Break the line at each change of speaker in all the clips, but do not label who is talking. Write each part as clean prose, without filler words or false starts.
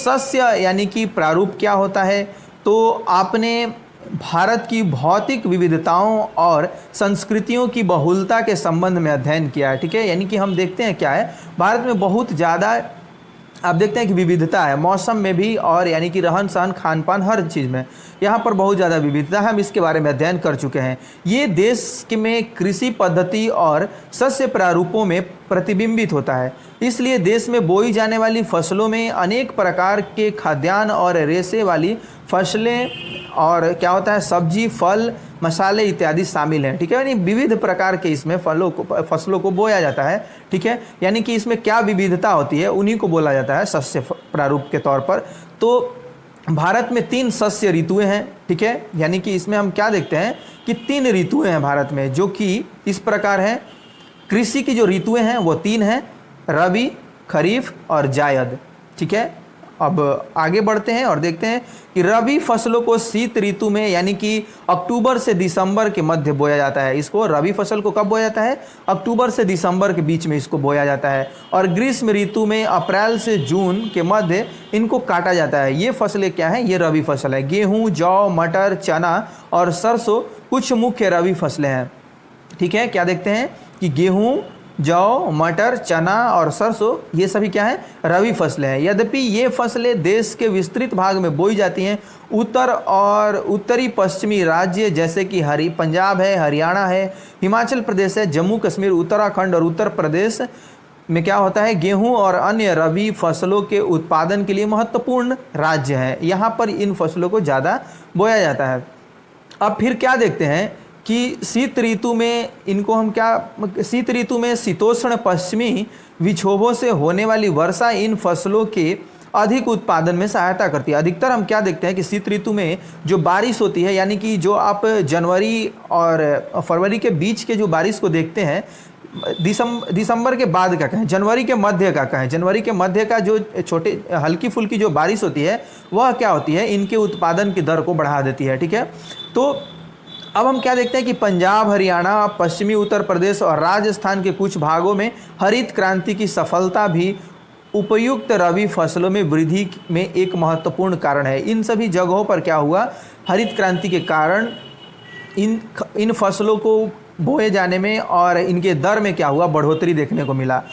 सस्य यानी कि प्रारूप क्या होता है, तो आपने भारत की भौतिक विविधताओं और संस्कृतियों की बहुलता के संबंध में अध्ययन किया है। ठीक है, यानी कि हम देखते हैं क्या है, भारत में बहुत ज़्यादा आप देखते हैं कि विविधता है, मौसम में भी और यानी कि रहन सहन खान पान हर चीज़ में यहाँ पर बहुत ज़्यादा विविधता है। हम इसके बारे में अध्ययन कर चुके हैं। ये देश में कृषि पद्धति और सस्य प्रारूपों में प्रतिबिंबित होता है। इसलिए देश में बोई जाने वाली फसलों में अनेक प्रकार के खाद्यान्न और रेशे वाली फसलें और क्या होता है, सब्जी, फल, मसाले इत्यादि शामिल हैं। ठीक है, यानी विविध प्रकार के इसमें फसलों को बोया जाता है। ठीक है, यानी कि इसमें क्या विविधता होती है उन्हीं को बोला जाता है सस्य प्रारूप के तौर पर। तो भारत में 3 सस्य ऋतुएं हैं। ठीक है, यानी कि इसमें हम क्या देखते हैं कि 3 ऋतुएं हैं भारत में, जो कि इस प्रकार हैं। कृषि की जो ऋतुएं हैं वो 3 हैं, रबी, खरीफ और जायद। ठीक है, अब आगे बढ़ते हैं और देखते हैं कि रबी फसलों को शीत ऋतु में यानी कि अक्टूबर से दिसंबर के मध्य बोया जाता है। इसको रबी फसल को कब बोया जाता है, अक्टूबर से दिसंबर के बीच में इसको बोया जाता है। और ग्रीष्म ऋतु में अप्रैल से जून के मध्य इनको काटा जाता है। ये फसलें क्या हैं, ये रबी फसल है। गेहूँ, जौ, मटर, चना और सरसों कुछ मुख्य रबी फसलें हैं। ठीक है, क्या देखते हैं कि गेहूँ, जौ, मटर, चना और सरसों ये सभी क्या हैं, रबी फसलें हैं। यद्यपि ये फसलें देश के विस्तृत भाग में बोई जाती हैं। उत्तर और उत्तरी पश्चिमी राज्य जैसे कि पंजाब है, हरियाणा है, हिमाचल प्रदेश है, जम्मू कश्मीर, उत्तराखंड और उत्तर प्रदेश में क्या होता है, गेहूं और अन्य रबी फसलों के उत्पादन के लिए महत्वपूर्ण राज्य हैं। यहाँ पर इन फसलों को ज़्यादा बोया जाता है। अब फिर क्या देखते हैं कि शीत ऋतु में इनको हम क्या, शीत ऋतु में शीतोष्ण पश्चिमी विक्षोभों से होने वाली वर्षा इन फसलों के अधिक उत्पादन में सहायता करती है। अधिकतर हम क्या देखते हैं कि शीत ऋतु में जो बारिश होती है, यानी कि जो आप जनवरी और फरवरी के बीच के जो बारिश को देखते हैं, दिसंबर के बाद का कहें, जनवरी के मध्य का कहें, जनवरी के मध्य का जो छोटे हल्की फुल्की जो बारिश होती है वह क्या होती है, इनके उत्पादन की दर को बढ़ा देती है। ठीक है, तो अब हम क्या देखते हैं कि पंजाब, हरियाणा, पश्चिमी उत्तर प्रदेश और राजस्थान के कुछ भागों में हरित क्रांति की सफलता भी उपयुक्त रबी फसलों में वृद्धि में एक महत्वपूर्ण कारण है। इन सभी जगहों पर क्या हुआ, हरित क्रांति के कारण इन फसलों को बोए जाने में और इनके दर में क्या हुआ, बढ़ोतरी देखने को मिला।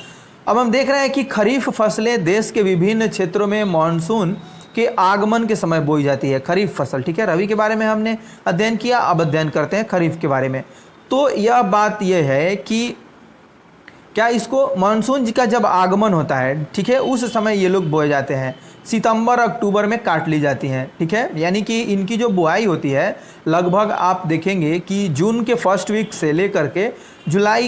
अब हम देख रहे हैं कि खरीफ फसलें देश के विभिन्न क्षेत्रों में मानसून के आगमन के समय बोई जाती है। खरीफ फसल, ठीक है, रबी के बारे में हमने अध्ययन किया, अब अध्ययन करते हैं खरीफ के बारे में। तो यह बात यह है कि क्या इसको मानसून का जब आगमन होता है, ठीक है, उस समय ये लोग बोए जाते हैं। सितंबर अक्टूबर में काट ली जाती हैं। ठीक है, यानी कि इनकी जो बुआई होती है लगभग आप देखेंगे कि जून के फर्स्ट वीक से लेकर के जुलाई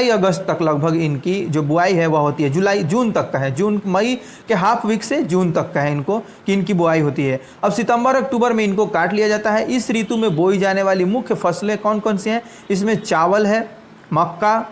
अगस्त तक लगभग इनकी जो बुआई है वह होती है। जून तक का है, जून मई के हाफ वीक से जून तक का है इनको कि इनकी बुआई होती है। अब सितंबर अक्टूबर में इनको काट लिया जाता है। इस ऋतु में बोई जाने वाली मुख्य फसलें कौन कौन सी हैं, इसमें चावल है, मक्का,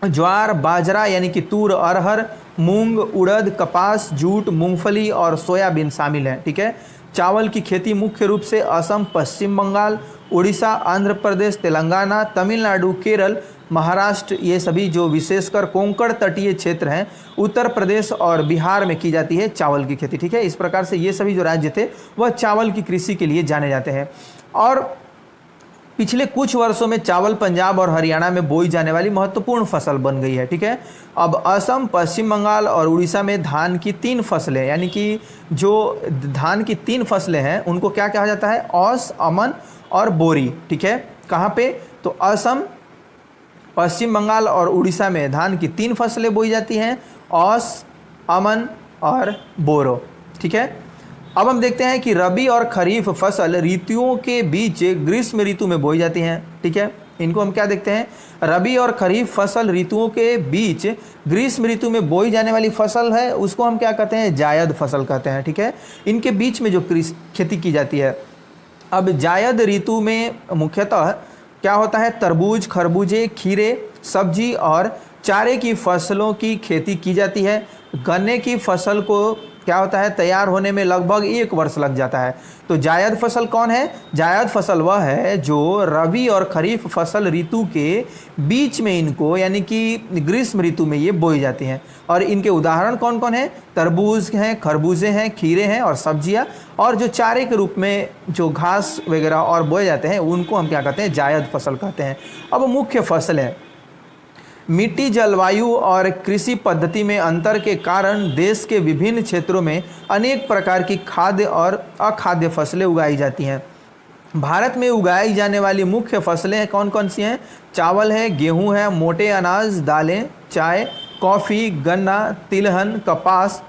ज्वार, बाजरा यानी कि तूर, अरहर, मूंग, उड़द, कपास, जूट, मूंगफली और सोयाबीन शामिल हैं। ठीक है, चावल की खेती मुख्य रूप से असम, पश्चिम बंगाल, उड़ीसा, आंध्र प्रदेश, तेलंगाना, तमिलनाडु, केरल, महाराष्ट्र, ये सभी जो विशेषकर कोंकण तटीय क्षेत्र हैं, उत्तर प्रदेश और बिहार में की जाती है चावल की खेती। ठीक है, इस प्रकार से ये सभी जो राज्य थे वह चावल की कृषि के लिए जाने जाते हैं। और पिछले कुछ वर्षों में चावल पंजाब और हरियाणा में बोई जाने वाली महत्वपूर्ण फसल बन गई है। ठीक है, अब असम, पश्चिम बंगाल और उड़ीसा में धान की 3 फसलें, यानी कि जो धान की 3 फसलें हैं उनको क्या कहा जाता है, औस, अमन और बोरी। ठीक है, कहाँ पे, तो असम, पश्चिम बंगाल और उड़ीसा में धान की 3 फसलें बोई जाती हैं, औस, अमन और बोरो। ठीक है, अब हम देखते हैं कि रबी और खरीफ फसल ऋतुओं के बीच ग्रीष्म ऋतु में बोई जाती हैं। ठीक है, इनको हम क्या देखते हैं, रबी और खरीफ फसल ऋतुओं के बीच ग्रीष्म ऋतु में बोई जाने वाली फसल है उसको हम क्या कहते हैं, जायद फसल कहते हैं। ठीक है, इनके बीच में जो खेती की जाती है। अब जायद ऋतु में मुख्यतः क्या होता है, तरबूज, खरबूजे, खीरे, सब्जी और चारे की फसलों की खेती की जाती है। गन्ने की फसल को क्या होता है, तैयार होने में लगभग 1 वर्ष लग जाता है। तो जायद फसल कौन है? जायद फसल वह है जो रबी और खरीफ फसल ऋतु के बीच में इनको, यानी कि ग्रीष्म ऋतु में ये बोई जाती हैं। और इनके उदाहरण कौन कौन हैं? तरबूज हैं, खरबूजे हैं, खीरे हैं और सब्जियां। और जो चारे के रूप में जो घास वगैरह और बोए जाते हैं उनको हम क्या कहते हैं? जायद फसल कहते हैं। अब मुख्य फसलें, मिट्टी, जलवायु और कृषि पद्धति में अंतर के कारण देश के विभिन्न क्षेत्रों में अनेक प्रकार की खाद्य और अखाद्य फसलें उगाई जाती हैं। भारत में उगाई जाने वाली मुख्य फसलें कौन कौन सी हैं? चावल है, गेहूं है, मोटे अनाज, दालें, चाय, कॉफ़ी, गन्ना, तिलहन, कपास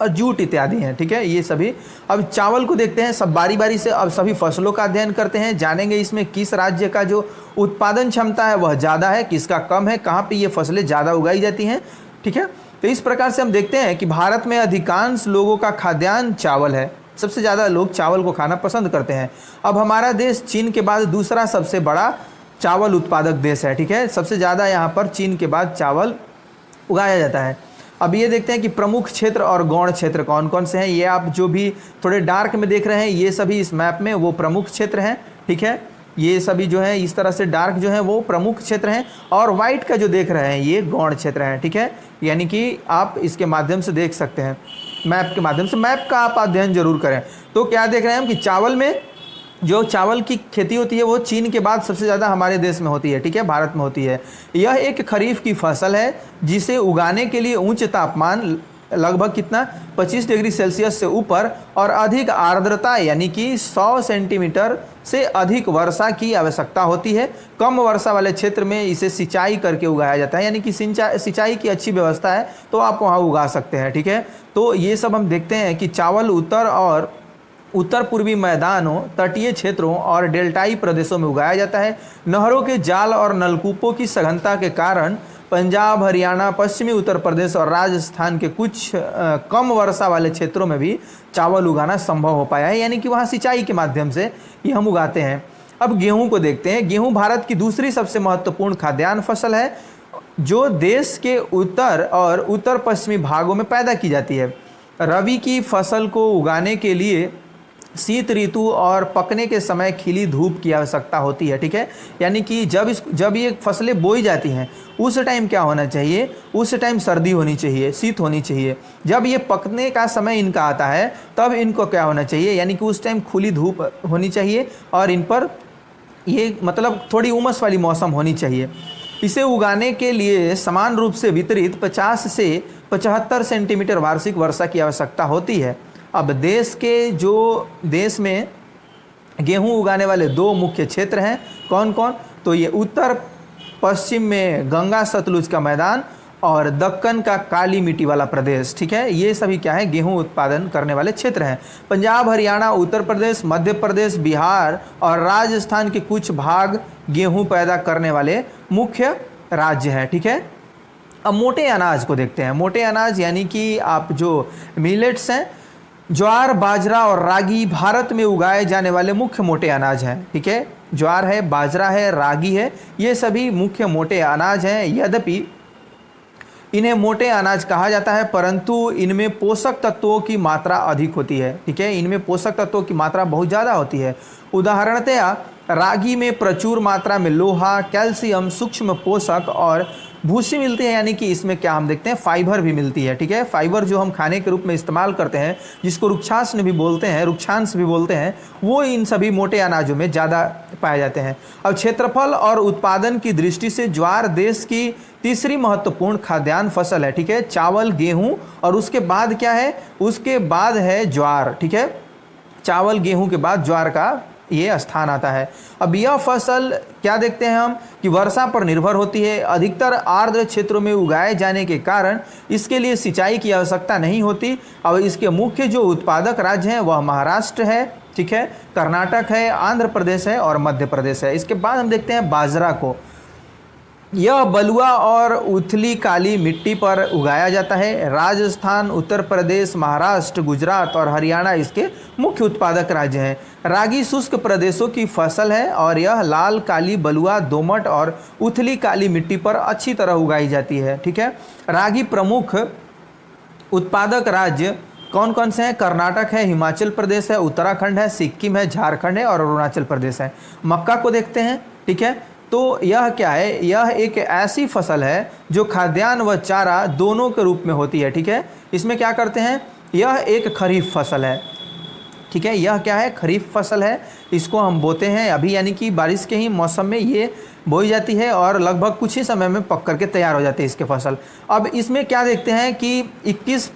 और जूट इत्यादि हैं। ठीक है, ये सभी। अब चावल को देखते हैं, सब बारी बारी से अब सभी फसलों का अध्ययन करते हैं, जानेंगे इसमें किस राज्य का जो उत्पादन क्षमता है वह ज़्यादा है, किसका कम है, कहाँ पे ये फसलें ज़्यादा उगाई जाती हैं। ठीक है, तो इस प्रकार से हम देखते हैं कि भारत में अधिकांश लोगों का खाद्यान्न चावल है, सबसे ज़्यादा लोग चावल को खाना पसंद करते हैं। अब हमारा देश चीन के बाद दूसरा सबसे बड़ा चावल उत्पादक देश है। ठीक है, सबसे ज़्यादा यहाँ पर चीन के बाद चावल उगाया जाता है। अब ये देखते हैं कि प्रमुख क्षेत्र और गौण क्षेत्र कौन कौन से हैं। ये आप जो भी थोड़े डार्क में देख रहे हैं ये सभी इस मैप में वो प्रमुख क्षेत्र हैं। ठीक है, ये सभी जो है इस तरह से डार्क जो है वो प्रमुख क्षेत्र हैं और वाइट का जो देख रहे हैं ये गौण क्षेत्र हैं। ठीक है, यानी कि आप इसके माध्यम से देख सकते हैं, मैप के माध्यम से। मैप का आप अध्ययन जरूर करें। तो क्या देख रहे हैं हम कि चावल में जो चावल की खेती होती है वो चीन के बाद सबसे ज़्यादा हमारे देश में होती है। ठीक है, भारत में होती है। यह एक खरीफ की फसल है जिसे उगाने के लिए उच्च तापमान, लगभग कितना, 25 डिग्री सेल्सियस से ऊपर और अधिक आर्द्रता यानी कि 100 सेंटीमीटर से अधिक वर्षा की आवश्यकता होती है। कम वर्षा वाले क्षेत्र में इसे सिंचाई करके उगाया जाता है, यानी कि सिंचाई की अच्छी व्यवस्था है तो आप वहाँ उगा सकते हैं। ठीक है, तो ये सब हम देखते हैं कि चावल उत्तर पूर्वी मैदानों, तटीय क्षेत्रों और डेल्टाई प्रदेशों में उगाया जाता है। नहरों के जाल और नलकूपों की सघनता के कारण पंजाब, हरियाणा, पश्चिमी उत्तर प्रदेश और राजस्थान के कुछ कम वर्षा वाले क्षेत्रों में भी चावल उगाना संभव हो पाया है, यानी कि वहाँ सिंचाई के माध्यम से ये हम उगाते हैं। अब गेहूं को देखते हैं। गेहूं भारत की दूसरी सबसे महत्वपूर्ण खाद्यान्न फसल है जो देश के उत्तर और उत्तर पश्चिमी भागों में पैदा की जाती है। रबी की फसल को उगाने के लिए शीत ऋतु और पकने के समय खिली धूप की आवश्यकता होती है। ठीक है, यानी कि जब ये फसलें बोई जाती हैं उस टाइम क्या होना चाहिए, उस टाइम सर्दी होनी चाहिए, शीत होनी चाहिए। जब ये पकने का समय इनका आता है तब इनको क्या होना चाहिए, यानी कि उस टाइम खुली धूप होनी चाहिए और इन पर ये मतलब थोड़ी उमस वाली मौसम होनी चाहिए। इसे उगाने के लिए समान रूप से वितरित 50 से 75 सेंटीमीटर वार्षिक वर्षा की आवश्यकता होती है। अब देश में गेहूं उगाने वाले 2 मुख्य क्षेत्र हैं, कौन कौन? तो ये उत्तर पश्चिम में गंगा सतलुज का मैदान और दक्कन का काली मिट्टी वाला प्रदेश। ठीक है, ये सभी क्या है, गेहूं उत्पादन करने वाले क्षेत्र हैं। पंजाब, हरियाणा, उत्तर प्रदेश, मध्य प्रदेश, बिहार और राजस्थान के कुछ भाग गेहूं पैदा करने वाले मुख्य राज्य हैं। ठीक है, अब मोटे अनाज को देखते हैं। मोटे अनाज यानी कि आप जो मिलेट्स हैं, ज्वार, बाजरा और रागी भारत में उगाए जाने वाले मुख्य मोटे अनाज हैं। ठीक है, ज्वार है, बाजरा है, रागी है, ये सभी मुख्य मोटे अनाज हैं। यद्यपि इन्हें मोटे अनाज कहा जाता है परंतु इनमें पोषक तत्वों की मात्रा अधिक होती है। ठीक है, इनमें पोषक तत्वों की मात्रा बहुत ज़्यादा होती है। उदाहरणतया रागी में प्रचुर मात्रा में लोहा, कैल्शियम, सूक्ष्म पोषक और भूसी मिलती है, यानी कि इसमें क्या हम देखते हैं, फाइबर भी मिलती है। ठीक है, फाइबर जो हम खाने के रूप में इस्तेमाल करते हैं, जिसको रुक्षांश भी बोलते हैं, वो इन सभी मोटे अनाजों में ज़्यादा पाए जाते हैं। अब क्षेत्रफल और उत्पादन की दृष्टि से ज्वार देश की तीसरी महत्वपूर्ण खाद्यान्न फसल है। ठीक है, चावल, गेहूं और उसके बाद क्या है, उसके बाद है ज्वार। ठीक है, चावल गेहूं के बाद ज्वार का ये स्थान आता है। अब यह फसल क्या देखते हैं हम कि वर्षा पर निर्भर होती है। अधिकतर आर्द्र क्षेत्रों में उगाए जाने के कारण इसके लिए सिंचाई की आवश्यकता नहीं होती। अब इसके मुख्य जो उत्पादक राज्य हैं वह महाराष्ट्र है, ठीक है, कर्नाटक है, आंध्र प्रदेश है और मध्य प्रदेश है। इसके बाद हम देखते हैं बाजरा को। यह बलुआ और उथली काली मिट्टी पर उगाया जाता है। राजस्थान, उत्तर प्रदेश, महाराष्ट्र, गुजरात और हरियाणा इसके मुख्य उत्पादक राज्य हैं। रागी शुष्क प्रदेशों की फसल है और यह लाल, काली, बलुआ, दोमट और उथली काली मिट्टी पर अच्छी तरह उगाई जाती है। ठीक है, रागी प्रमुख उत्पादक राज्य कौन कौन से हैं? कर्नाटक है, हिमाचल प्रदेश है, उत्तराखंड है, सिक्किम है, झारखंड है और अरुणाचल प्रदेश है। मक्का को देखते हैं, ठीक है। तो यह क्या है? यह एक ऐसी फसल है जो खाद्यान्न व चारा दोनों के रूप में होती है, ठीक है। इसमें क्या करते हैं? यह एक खरीफ फसल है, ठीक है। यह क्या है? खरीफ फसल है। इसको हम बोते हैं अभी, यानी कि बारिश के ही मौसम में ये बोई जाती है और लगभग कुछ ही समय में पक करके तैयार हो जाती है इसके फसल। अब इसमें क्या देखते हैं कि 21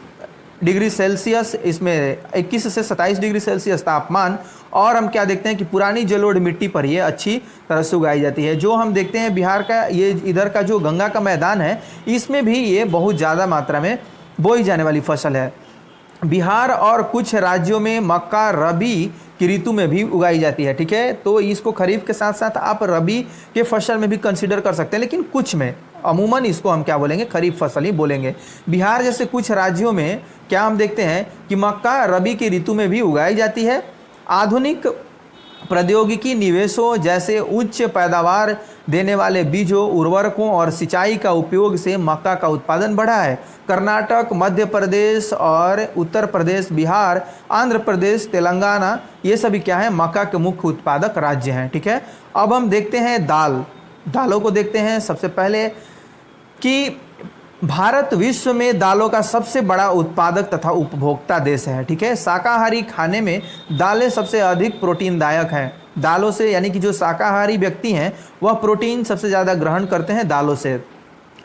डिग्री सेल्सियस, इसमें 21 से 27 डिग्री सेल्सियस तापमान, और हम क्या देखते हैं कि पुरानी जलोढ़ मिट्टी पर ये अच्छी तरह से उगाई जाती है। जो हम देखते हैं बिहार का, ये इधर का जो गंगा का मैदान है, इसमें भी ये बहुत ज़्यादा मात्रा में बोई जाने वाली फसल है। बिहार और कुछ राज्यों में मक्का रबी की ऋतु में भी उगाई जाती है, ठीक है। तो इसको खरीफ के साथ साथ आप रबी के फसल में भी कंसीडर कर सकते हैं, लेकिन कुछ में, अमूमन इसको हम क्या बोलेंगे? खरीफ फसल ही बोलेंगे। बिहार जैसे कुछ राज्यों में क्या हम देखते हैं कि मक्का रबी की ऋतु में भी उगाई जाती है। आधुनिक प्रौद्योगिकी निवेशों जैसे उच्च पैदावार देने वाले बीजों, उर्वरकों और सिंचाई का उपयोग से मक्का का उत्पादन बढ़ा है। कर्नाटक, मध्य प्रदेश और उत्तर प्रदेश, बिहार, आंध्र प्रदेश, तेलंगाना, ये सभी क्या है? मक्का के मुख्य उत्पादक राज्य हैं, ठीक है। अब हम देखते हैं दालों को देखते हैं। सबसे पहले कि भारत विश्व में दालों का सबसे बड़ा उत्पादक तथा उपभोक्ता देश है, ठीक है। शाकाहारी खाने में दालें सबसे अधिक प्रोटीनदायक हैं। दालों से, यानी कि जो शाकाहारी व्यक्ति हैं वह प्रोटीन सबसे ज़्यादा ग्रहण करते हैं दालों से।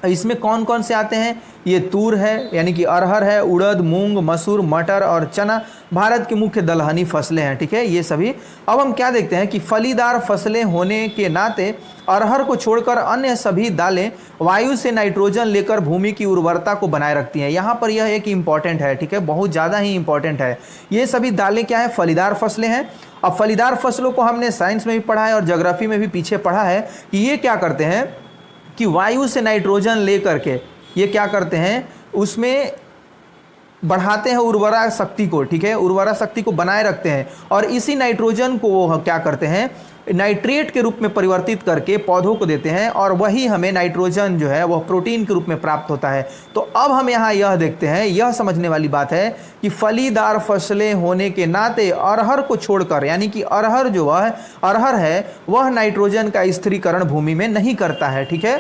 इसमें कौन कौन से आते हैं? ये तूर है, यानी कि अरहर है, उड़द, मूंग, मसूर, मटर और चना भारत की मुख्य दलहनी फसलें हैं, ठीक है, ये सभी। अब हम क्या देखते हैं कि फलीदार फसलें होने के नाते अरहर को छोड़कर अन्य सभी दालें वायु से नाइट्रोजन लेकर भूमि की उर्वरता को बनाए रखती हैं। यहाँ पर यह एक इम्पॉर्टेंट है, ठीक है, बहुत ज़्यादा ही इम्पॉर्टेंट है। ये सभी दालें क्या है? फलीदार फसलें हैं। अब फलीदार फसलों को हमने साइंस में भी पढ़ा है और ज्योग्राफी में भी पीछे पढ़ा है कि ये क्या करते हैं कि वायु से नाइट्रोजन लेकर के ये क्या करते हैं? उसमें बढ़ाते हैं उर्वरा शक्ति को, ठीक है, उर्वरा शक्ति को बनाए रखते हैं और इसी नाइट्रोजन को वो क्या करते हैं? नाइट्रेट के रूप में परिवर्तित करके पौधों को देते हैं और वही हमें नाइट्रोजन जो है वह प्रोटीन के रूप में प्राप्त होता है। तो अब हम यहाँ यह देखते हैं, यह समझने वाली बात है कि फलीदार फसलें होने के नाते अरहर को छोड़कर, यानी कि अरहर जो है अरहर है वह नाइट्रोजन का स्थिरीकरण भूमि में नहीं करता है, ठीक है।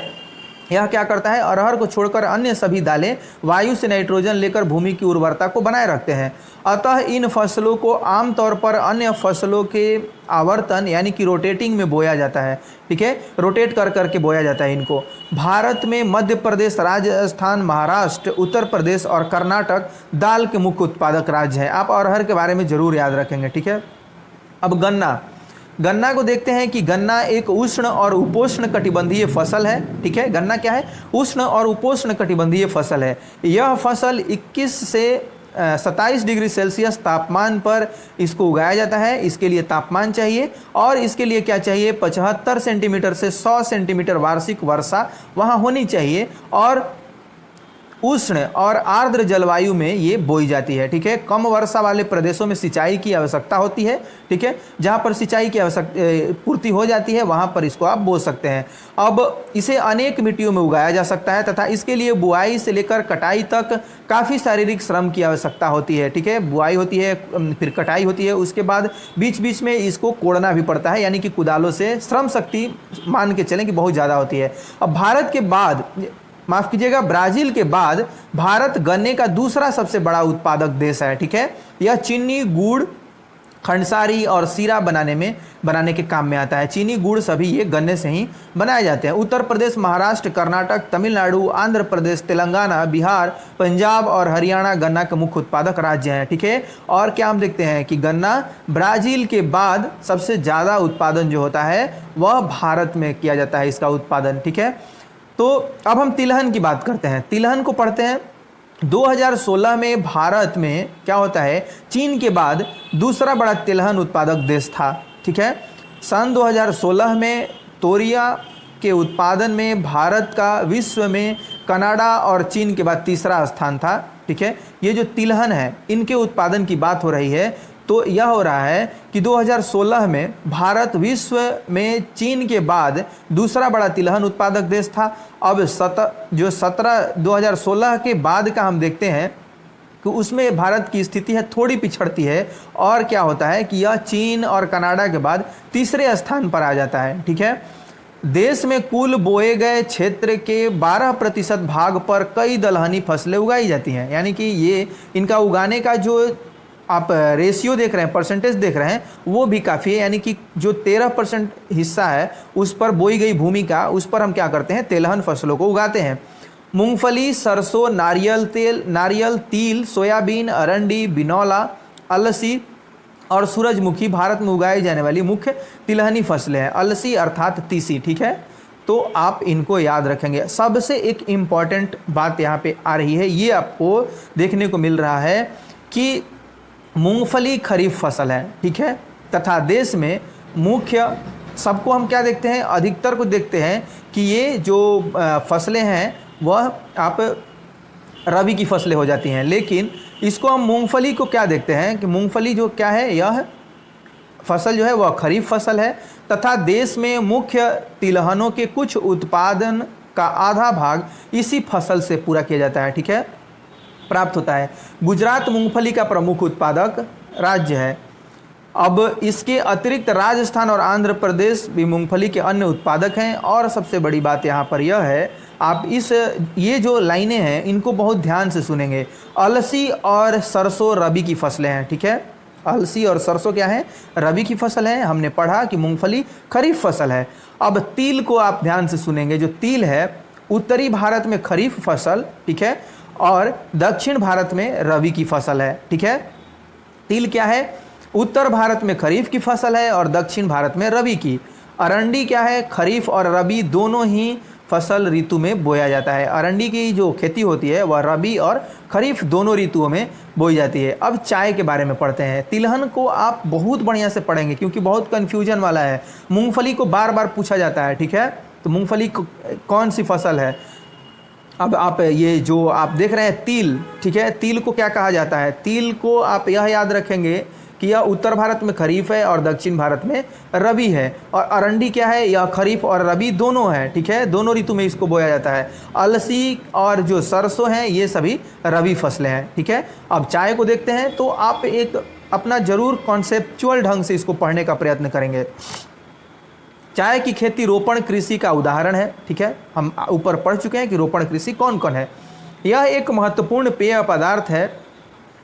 यह क्या करता है? अरहर को छोड़कर अन्य सभी दालें वायु से नाइट्रोजन लेकर भूमि की उर्वरता को बनाए रखते हैं। अतः इन फसलों को आमतौर पर अन्य फसलों के आवर्तन, यानी कि रोटेटिंग में बोया जाता है, ठीक है, रोटेट कर करके बोया जाता है इनको। भारत में मध्य प्रदेश, राजस्थान, महाराष्ट्र, उत्तर प्रदेश और कर्नाटक दाल के मुख्य उत्पादक राज्य हैं। आप अरहर के बारे में जरूर याद रखेंगे, ठीक है। अब गन्ना को देखते हैं कि गन्ना एक उष्ण और उपोष्ण कटिबंधीय फसल है, ठीक है। गन्ना क्या है? उष्ण और उपोष्ण कटिबंधीय फसल है। यह फसल 21 से 27 डिग्री सेल्सियस तापमान पर इसको उगाया जाता है। इसके लिए तापमान चाहिए और इसके लिए क्या चाहिए? 75 सेंटीमीटर से 100 सेंटीमीटर वार्षिक वर्षा वहाँ होनी चाहिए और उष्ण और आर्द्र जलवायु में ये बोई जाती है, ठीक है। कम वर्षा वाले प्रदेशों में सिंचाई की आवश्यकता होती है, ठीक है। जहाँ पर सिंचाई की पूर्ति हो जाती है वहाँ पर इसको आप बो सकते हैं। अब इसे अनेक मिट्टियों में उगाया जा सकता है तथा इसके लिए बुआई से लेकर कटाई तक काफ़ी शारीरिक श्रम की आवश्यकता होती है, ठीक है। बुआई होती है, फिर कटाई होती है, उसके बाद बीच बीच में इसको कोड़ना भी पड़ता है, यानी कि कुदालों से श्रम शक्ति मान के चलें कि बहुत ज़्यादा होती है। अब भारत के बाद, माफ़ कीजिएगा, ब्राज़ील के बाद भारत गन्ने का दूसरा सबसे बड़ा उत्पादक देश है, ठीक है। यह चीनी, गुड़, खंडसारी और सीरा बनाने के काम में आता है। चीनी, गुड़ सभी ये गन्ने से ही बनाए जाते हैं। उत्तर प्रदेश, महाराष्ट्र, कर्नाटक, तमिलनाडु, आंध्र प्रदेश, तेलंगाना, बिहार, पंजाब और हरियाणा गन्ना के मुख्य उत्पादक राज्य हैं, ठीक है। और क्या हम देखते हैं कि गन्ना ब्राज़ील के बाद सबसे ज़्यादा उत्पादन जो होता है वह भारत में किया जाता है, इसका उत्पादन, ठीक है। तो अब हम तिलहन की बात करते हैं, तिलहन को पढ़ते हैं। 2016 में भारत में क्या होता है? चीन के बाद दूसरा बड़ा तिलहन उत्पादक देश था, ठीक है। सन 2016 में तोरिया के उत्पादन में भारत का विश्व में कनाडा और चीन के बाद तीसरा स्थान था, ठीक है। ये जो तिलहन है इनके उत्पादन की बात हो रही है, तो यह हो रहा है कि 2016 में भारत विश्व में चीन के बाद दूसरा बड़ा तिलहन उत्पादक देश था। अब 2016 के बाद का हम देखते हैं कि उसमें भारत की स्थिति है थोड़ी पिछड़ती है, और क्या होता है कि यह चीन और कनाडा के बाद तीसरे स्थान पर आ जाता है। ठीक है, देश में कुल बोए गए क्षेत्र के 12% भाग पर कई दलहनी फसलें उगाई जाती हैं, यानी कि ये इनका उगाने का जो आप रेशियो देख रहे हैं, परसेंटेज देख रहे हैं, वो भी काफ़ी है। यानी कि जो 13% हिस्सा है उस पर बोई गई भूमि का, उस पर हम क्या करते हैं, तेलहन फसलों को उगाते हैं। मूंगफली, सरसों, नारियल, तिल, सोयाबीन, अरंडी, बिनौला, अलसी और सूरजमुखी भारत में उगाई जाने वाली मुख्य तिलहनी फसलें हैं। अलसी अर्थात तीसी। ठीक है, तो आप इनको याद रखेंगे। सबसे एक इम्पॉर्टेंट बात यहाँ पे आ रही है, ये आपको देखने को मिल रहा है कि मूंगफली खरीफ फसल है। ठीक है, तथा देश में मुख्य सबको हम क्या देखते हैं, अधिकतर को देखते हैं कि ये जो फसलें हैं वह आप रबी की फसलें हो जाती हैं, लेकिन इसको हम मूंगफली को क्या देखते हैं कि मूंगफली जो क्या है, यह फसल जो है वह खरीफ फसल है तथा देश में मुख्य तिलहनों के कुछ उत्पादन का आधा भाग इसी फसल से पूरा किया जाता है। ठीक है, प्राप्त होता है। गुजरात मूंगफली का प्रमुख उत्पादक राज्य है। अब इसके अतिरिक्त राजस्थान और आंध्र प्रदेश भी मूंगफली के अन्य उत्पादक हैं। और सबसे बड़ी बात यहाँ पर यह है, आप ये जो लाइनें हैं इनको बहुत ध्यान से सुनेंगे। अलसी और सरसों रबी की फसलें हैं। ठीक है, अलसी और सरसों क्या है, रबी की फसल है। हमने पढ़ा कि मूंगफली खरीफ फसल है। अब तिल को आप ध्यान से सुनेंगे। जो तिल है उत्तरी भारत में खरीफ फसल, ठीक है, और दक्षिण भारत में रबी की फसल है। ठीक है, तिल क्या है, उत्तर भारत में खरीफ की फसल है और दक्षिण भारत में रबी की। अरंडी क्या है, खरीफ और रबी दोनों ही फसल ऋतु में बोया जाता है। अरंडी की जो खेती होती है वह रबी और खरीफ दोनों ऋतुओं में बोई जाती है। अब चाय के बारे में पढ़ते हैं। तिलहन को आप बहुत बढ़िया से पढ़ेंगे क्योंकि बहुत कन्फ्यूजन वाला है। मूंगफली को बार बार पूछा जाता है। ठीक है, तो मूंगफली कौन सी फसल है। अब आप ये जो आप देख रहे हैं तिल, ठीक है, तिल को क्या कहा जाता है, तिल को आप यह याद रखेंगे कि यह उत्तर भारत में खरीफ है और दक्षिण भारत में रबी है। और अरंडी क्या है, यह खरीफ और रबी दोनों है। ठीक है, दोनों ऋतु में इसको बोया जाता है। अलसी और जो सरसों हैं ये सभी रबी फसलें हैं। ठीक है, अब चाय को देखते हैं। तो आप एक अपना जरूर कॉन्सेप्चुअल ढंग से इसको पढ़ने का प्रयत्न करेंगे। चाय की खेती रोपण कृषि का उदाहरण है। ठीक है, हम ऊपर पढ़ चुके हैं कि रोपण कृषि कौन कौन है। यह एक महत्वपूर्ण पेय पदार्थ है,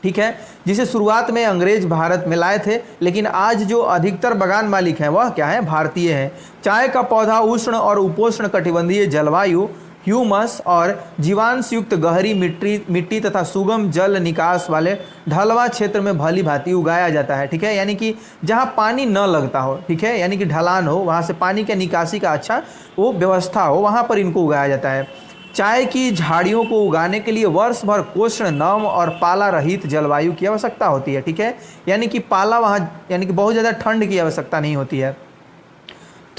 ठीक है, जिसे शुरुआत में अंग्रेज भारत में लाए थे, लेकिन आज जो अधिकतर बागान मालिक हैं वह क्या है, भारतीय हैं। चाय का पौधा उष्ण और उपोष्ण कटिबंधीय जलवायु, ह्यूमस और जीवांश युक्त गहरी मिट्टी तथा सुगम जल निकास वाले ढलवा क्षेत्र में भली भांति उगाया जाता है। ठीक है, यानी कि जहाँ पानी न लगता हो, ठीक है, यानी कि ढलान हो, वहाँ से पानी के निकासी का अच्छा वो व्यवस्था हो, वहाँ पर इनको उगाया जाता है। चाय की झाड़ियों को उगाने के लिए वर्ष भर कोष्ण, नम और पाला रहित जलवायु की आवश्यकता होती है। ठीक है, यानी कि पाला वहाँ, यानी कि बहुत ज़्यादा ठंड की आवश्यकता नहीं होती है,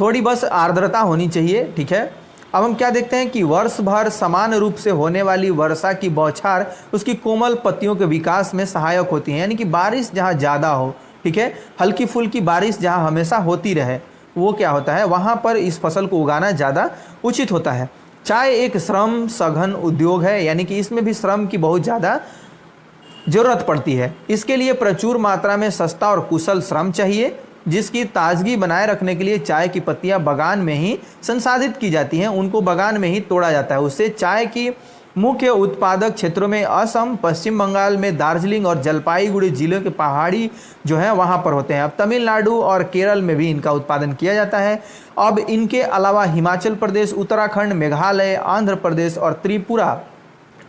थोड़ी बस आर्द्रता होनी चाहिए। ठीक है, अब हम क्या देखते हैं कि वर्ष भर समान रूप से होने वाली वर्षा की बौछार उसकी कोमल पत्तियों के विकास में सहायक होती है। यानी कि बारिश जहाँ ज़्यादा हो, ठीक है, हल्की फुल्की बारिश जहाँ हमेशा होती रहे, वो क्या होता है, वहाँ पर इस फसल को उगाना ज़्यादा उचित होता है। चाय एक श्रम सघन उद्योग है, यानी कि इसमें भी श्रम की बहुत ज़्यादा ज़रूरत पड़ती है। इसके लिए प्रचुर मात्रा में सस्ता और कुशल श्रम चाहिए, जिसकी ताजगी बनाए रखने के लिए चाय की पत्तियां बगान में ही संसाधित की जाती हैं, उनको बगान में ही तोड़ा जाता है। उससे चाय की मुख्य उत्पादक क्षेत्रों में असम, पश्चिम बंगाल में दार्जिलिंग और जलपाईगुड़ी जिलों के पहाड़ी जो है वहाँ पर होते हैं। अब तमिलनाडु और केरल में भी इनका उत्पादन किया जाता है। अब इनके अलावा हिमाचल प्रदेश, उत्तराखंड, मेघालय, आंध्र प्रदेश और त्रिपुरा,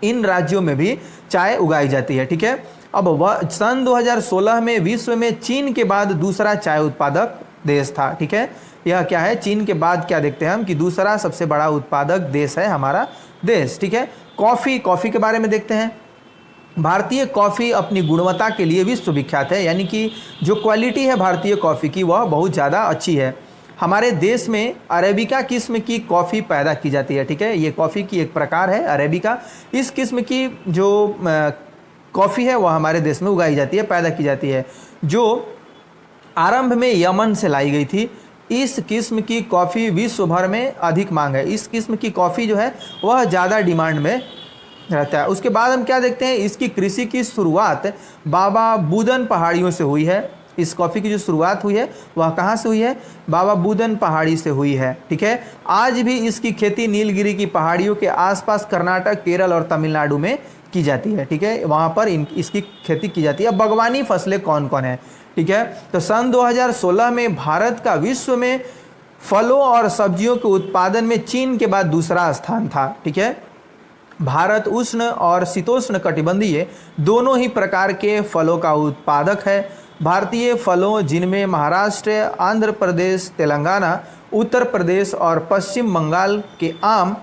इन राज्यों में भी चाय उगाई जाती है। ठीक है, अब वह सन 2016 में विश्व में चीन के बाद दूसरा चाय उत्पादक देश था। ठीक है, यह क्या है, चीन के बाद क्या देखते हैं हम कि दूसरा सबसे बड़ा उत्पादक देश है हमारा देश। ठीक है, कॉफ़ी के बारे में देखते हैं। भारतीय कॉफ़ी अपनी गुणवत्ता के लिए विश्व विख्यात है, यानी कि जो क्वालिटी है भारतीय कॉफ़ी की वह बहुत ज़्यादा अच्छी है। हमारे देश में अरेबिका किस्म की कॉफ़ी पैदा की जाती है। ठीक है, ये कॉफ़ी की एक प्रकार है अरेबिका। इस किस्म की जो कॉफ़ी है वह हमारे देश में उगाई जाती है, पैदा की जाती है, जो आरंभ में यमन से लाई गई थी। इस किस्म की कॉफ़ी विश्व भर में अधिक मांग है। इस किस्म की कॉफ़ी जो है वह ज़्यादा डिमांड में रहता है। उसके बाद हम क्या देखते हैं, इसकी कृषि की शुरुआत बाबा बुदन पहाड़ियों से हुई है। इस कॉफ़ी की जो शुरुआत हुई है वह कहाँ से हुई है, बाबा बुदन पहाड़ी से हुई है। ठीक है, आज भी इसकी खेती नीलगिरी की पहाड़ियों के आसपास कर्नाटक, केरल और तमिलनाडु में की जाती है। ठीक है, वहाँ पर इसकी खेती की जाती है। अब बागवानी फसलें कौन कौन है, ठीक है, तो सन 2016 में भारत का विश्व में फलों और सब्जियों के उत्पादन में चीन के बाद दूसरा स्थान था। ठीक है, भारत उष्ण और शीतोष्ण कटिबंधीय दोनों ही प्रकार के फलों का उत्पादक है। भारतीय फलों जिनमें महाराष्ट्र, आंध्र प्रदेश, तेलंगाना, उत्तर प्रदेश और पश्चिम बंगाल के आम,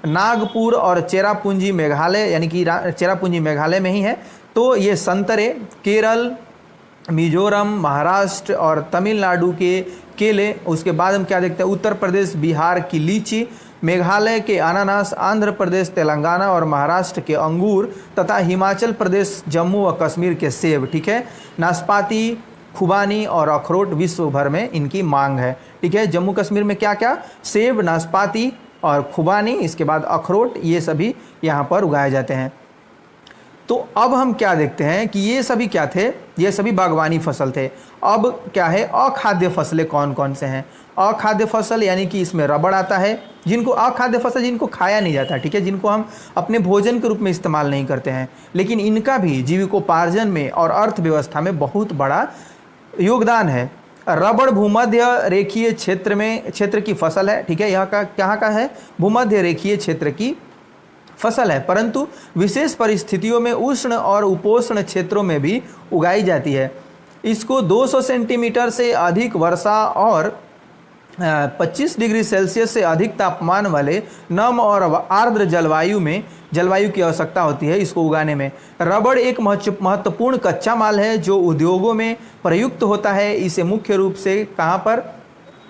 नागपुर और चेरापूंजी मेघालय, यानी कि चेरापूंजी मेघालय में ही है, तो ये संतरे, केरल, मिजोरम, महाराष्ट्र और तमिलनाडु के केले। उसके बाद हम क्या देखते हैं, उत्तर प्रदेश बिहार की लीची, मेघालय के अनानास, आंध्र प्रदेश, तेलंगाना और महाराष्ट्र के अंगूर तथा हिमाचल प्रदेश, जम्मू व कश्मीर के सेब। ठीक है, नाशपाती, खुबानी और अखरोट विश्व भर में इनकी मांग है। ठीक है, जम्मू कश्मीर में क्या क्या, सेब, नाशपाती और खुबानी, इसके बाद अखरोट, ये सभी यहाँ पर उगाए जाते हैं। तो अब हम क्या देखते हैं कि ये सभी क्या थे, ये सभी बागवानी फसल थे। अब क्या है, अखाद्य फसलें कौन कौन से हैं। अखाद्य फसल यानी कि इसमें रबड़ आता है, जिनको अखाद्य फसल जिनको खाया नहीं जाता, ठीक है, जिनको हम अपने भोजन के रूप में इस्तेमाल नहीं करते हैं, लेकिन इनका भी जीविकोपार्जन में और अर्थव्यवस्था में बहुत बड़ा योगदान है। रबड़ भूमध्य रेखीय क्षेत्र की फसल है। ठीक है, यहाँ का कहाँ का है, भूमध्य रेखीय क्षेत्र की फसल है, परंतु विशेष परिस्थितियों में उष्ण और उपोष्ण क्षेत्रों में भी उगाई जाती है। इसको 200 सेंटीमीटर से अधिक वर्षा और 25 डिग्री सेल्सियस से अधिक तापमान वाले नम और आर्द्र जलवायु की आवश्यकता होती है इसको उगाने में। रबड़ एक महत्वपूर्ण कच्चा माल है जो उद्योगों में प्रयुक्त होता है। इसे मुख्य रूप से कहाँ पर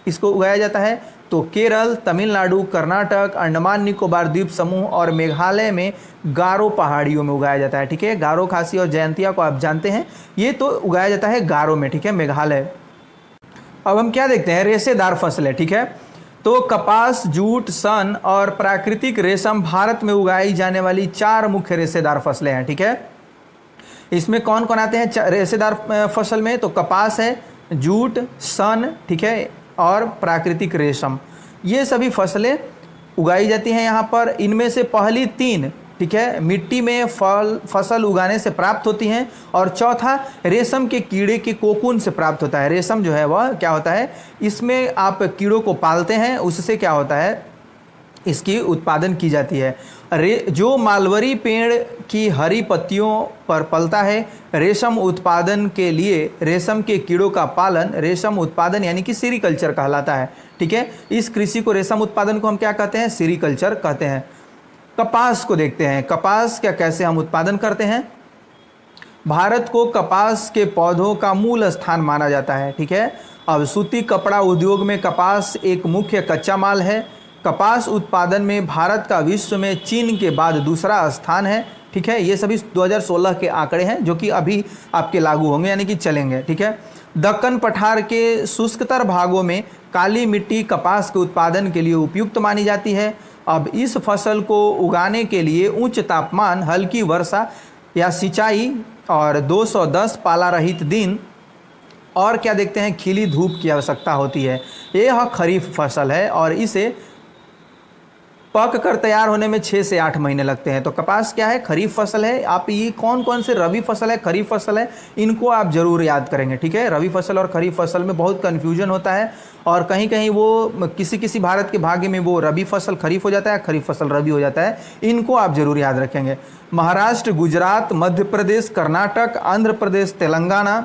इसको उगाया जाता है, तो केरल, तमिलनाडु, कर्नाटक, अंडमान निकोबार द्वीप समूह और मेघालय में गारो पहाड़ियों में उगाया जाता है। ठीक है, गारो, खासी और जयंतिया को आप जानते हैं, ये तो उगाया जाता है गारो में। ठीक है, मेघालय। अब हम क्या देखते हैं, रेशेदार फसलें। ठीक है, तो कपास, जूट, सन और प्राकृतिक रेशम भारत में उगाई जाने वाली 4 मुख्य रेशेदार फसलें हैं। ठीक है, इसमें कौन कौन आते हैं रेशेदार फसल में, तो कपास है, जूट, सन, ठीक है, और प्राकृतिक रेशम, ये सभी फसलें उगाई जाती हैं यहाँ पर। इनमें से पहली 3, ठीक है, मिट्टी में फसल उगाने से प्राप्त होती हैं, और चौथा रेशम के कीड़े के कोकून से प्राप्त होता है। रेशम जो है वह क्या होता है, इसमें आप कीड़ों को पालते हैं, उससे क्या होता है, इसकी उत्पादन की जाती है। जो मालवरी पेड़ की हरी पत्तियों पर पलता है। रेशम उत्पादन के लिए रेशम के कीड़ों का पालन रेशम उत्पादन यानी कि सेरीकल्चर कहलाता है। ठीक है, इस कृषि को, रेशम उत्पादन को हम क्या कहते हैं, सेरीकल्चर कहते हैं। कपास को देखते हैं, कपास क्या कैसे हम उत्पादन करते हैं। भारत को कपास के पौधों का मूल स्थान माना जाता है। ठीक है, अब सूती कपड़ा उद्योग में कपास एक मुख्य कच्चा माल है। कपास उत्पादन में भारत का विश्व में चीन के बाद दूसरा स्थान है। ठीक है, ये सभी 2016 के आंकड़े हैं जो कि अभी आपके लागू होंगे यानी कि चलेंगे। ठीक है, दक्कन पठार के शुष्कतर भागों में काली मिट्टी कपास के उत्पादन के लिए उपयुक्त मानी जाती है। अब इस फसल को उगाने के लिए उच्च तापमान, हल्की वर्षा या सिंचाई और 210 पाला रहित दिन और क्या देखते हैं, खिली धूप की आवश्यकता होती है। यह खरीफ फसल है और इसे पक कर तैयार होने में 6 से 8 महीने लगते हैं। तो कपास क्या है, खरीफ फसल है। आप ये कौन कौन से रबी फसल है, खरीफ फसल है, इनको आप जरूर याद करेंगे। ठीक है, रबी फसल और खरीफ फसल में बहुत कन्फ्यूजन होता है और कहीं कहीं वो किसी भारत के भाग्य में वो रबी फसल खरीफ हो जाता है, खरीफ फसल रबी हो जाता है। इनको आप जरूर याद रखेंगे। महाराष्ट्र, गुजरात, मध्य प्रदेश, कर्नाटक, आंध्र प्रदेश, तेलंगाना,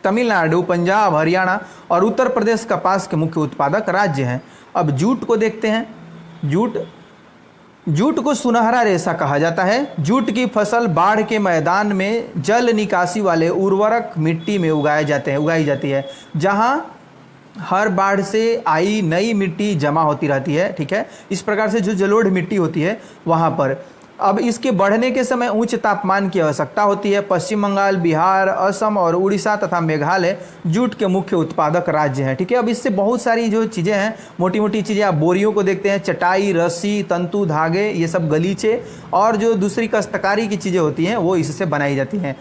तमिलनाडु, पंजाब, हरियाणा और उत्तर प्रदेश कपास के मुख्य उत्पादक राज्य हैं। अब जूट को देखते हैं। जूट को सुनहरा रेशा कहा जाता है। जूट की फसल बाढ़ के मैदान में जल निकासी वाले उर्वरक मिट्टी में उगाई जाती है, जहां हर बाढ़ से आई नई मिट्टी जमा होती रहती है। ठीक है, इस प्रकार से जो जलोढ़ मिट्टी होती है वहां पर अब इसके बढ़ने के समय उच्च तापमान की आवश्यकता होती है। पश्चिम बंगाल, बिहार, असम और उड़ीसा तथा मेघालय जूट के मुख्य उत्पादक राज्य हैं। ठीक है, अब इससे बहुत सारी जो चीज़ें हैं, मोटी मोटी चीज़ें, आप बोरियों को देखते हैं, चटाई, रस्सी, तंतु, धागे, ये सब गलीचे और जो दूसरी काश्तकारी की चीज़ें होती हैं वो इससे बनाई जाती हैं।